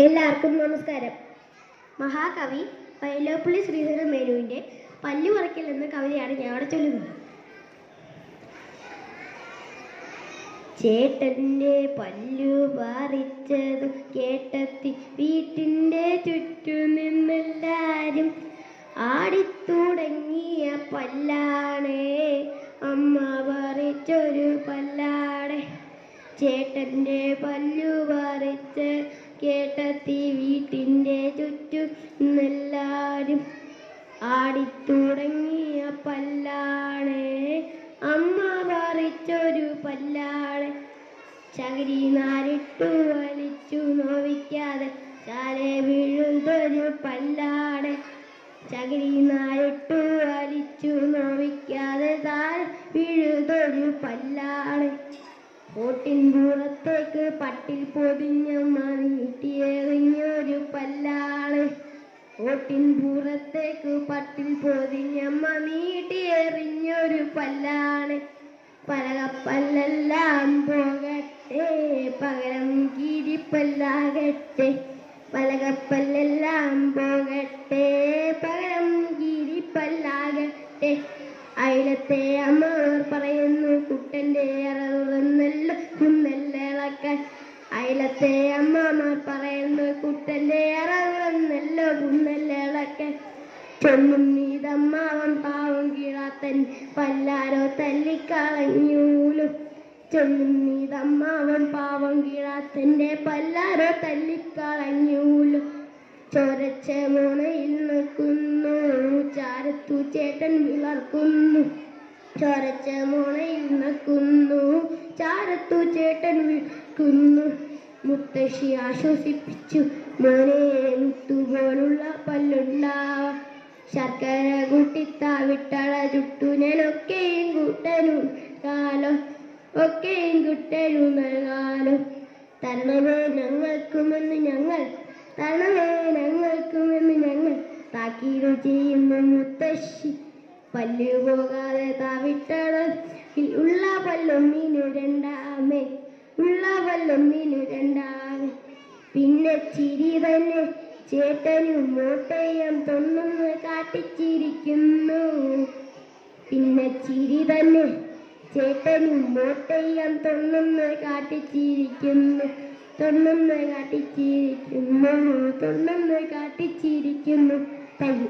എല്ലാവർക്കും നമസ്കാരം. മഹാകവി വൈലോപ്പിള്ളി ശ്രീധരമേനോന്റെ പല്ലു പറിക്കൽ എന്ന കവിതയാണ് ഞാൻ അവിടെ ചൊല്ലുന്നത്. ചേട്ടന്റെ പല്ലു പറിച്ചതു കേട്ടെത്തി വീട്ടിൻ്റെ ചുറ്റു നിന്നെല്ലാരും ആടിത്തുടങ്ങിയ പല്ലാണേ, അമ്മ പറിച്ചൊരു പല്ലാടെ. ചേട്ടന്റെ പല്ലു പറിച്ച് കേട്ടെത്തി വീട്ടിൻ്റെ ചുറ്റും നിന്നെല്ലാരും ആടിത്തുടങ്ങിയ പല്ലാണേ, അമ്മ പറിച്ചൊരു പല്ലാടെ. ചകിരി നാരിട്ടു വലിച്ചു നോവിക്കാതെ താഴെ വീഴുതൊരു പല്ലാടെ. ചകിരി നാരിട്ടു വലിച്ചു നോവിക്കാതെ താഴെ വീഴുതൊരു പല്ലാടെ. ഓട്ടിൻ പുറത്തേക്ക് പട്ടിൽ പൊതിഞ്ഞമ്മ നീട്ടിയെറിഞ്ഞൊരു പല്ലാണ്. ഓട്ടിൻ പുറത്തേക്ക് പട്ടിൽ പൊതിഞ്ഞമ്മ നീട്ടിയെറിഞ്ഞൊരു പല്ലാണ്. പലകപ്പല്ലെല്ലാം പോകട്ടെ, പകരം കീരിപ്പല്ലാകട്ടെ. പലകപ്പല്ലെല്ലാം പോകട്ടെ, പകരം കീരിപ്പല്ലാകട്ടെ. അയലത്തെ അമ്മമാർ പറയുന്നു കുട്ടൻ്റെ അറവുന്നല്ലോ കുന്നല്ലിളക്കാൻ. അയലത്തെ അമ്മമാർ പറയുന്നു കുട്ടൻ്റെ അറവുന്നല്ലോ കുന്നല്ലിളക്കാൻ. ചൊല്ലും നീതമ്മാവൻ പാവം കീഴാത്തൻ പല്ലാരോ തല്ലിക്കളഞ്ഞൂലും. ചൊല്ലും നീതമ്മാവൻ പാവം കീഴാത്തൻ്റെ പല്ലാരോ തല്ലിക്കളഞ്ഞൂലും. ചോരച്ച മുനയിൽ നിൽക്കുന്നു ചാരത്തു ചേട്ടൻ വിളർക്കുന്നു. ചോരച്ച മുനയിൽ നിൽക്കുന്നു ചാരത്തു ചേട്ടൻ വിളർക്കുന്നു. മുത്തശ്ശി ആശ്വസിപ്പിച്ചു, മോനെ മുത്തുപോലുള്ള പല്ലുണ്ടാവ. ശർക്കര കൂട്ടിത്താവിട്ടള ചുട്ടുനൊക്കെയും കുട്ടനു കാലം, ഒക്കെയും കുട്ടനു നൽകാലോ. തരണമേ ഞങ്ങൾക്കുമെന്ന് ഞങ്ങൾ, തരണമേ ഞങ്ങൾക്കുമെന്ന് ഞങ്ങൾ താക്കീത് ചെയ്യുന്നു മുത്തശ്ശി. പല്ലു പോകാതെ താവിട്ടള ഉള്ള പല്ലൊന്നിനു രണ്ടാമേ, ഉള്ള പല്ലൊന്നിനു രണ്ടാമേ. പിന്നെ ചിരി തന്നെ ചേട്ടനും മോട്ടയം തൊണ്ണുന്ന് കാട്ടിച്ചിരിക്കുന്നു. പിന്നെ ചിരി തന്നെ ചേട്ടനും മോട്ടയം തൊണ്ണുന്ന് കാട്ടിച്ചിരിക്കുന്നു. തൊണ്ണുന്ന് കാട്ടിച്ചിരിക്കുന്നു, തൊണ്ണുന്ന് കാട്ടിച്ചിരിക്കുന്നു. Thank you.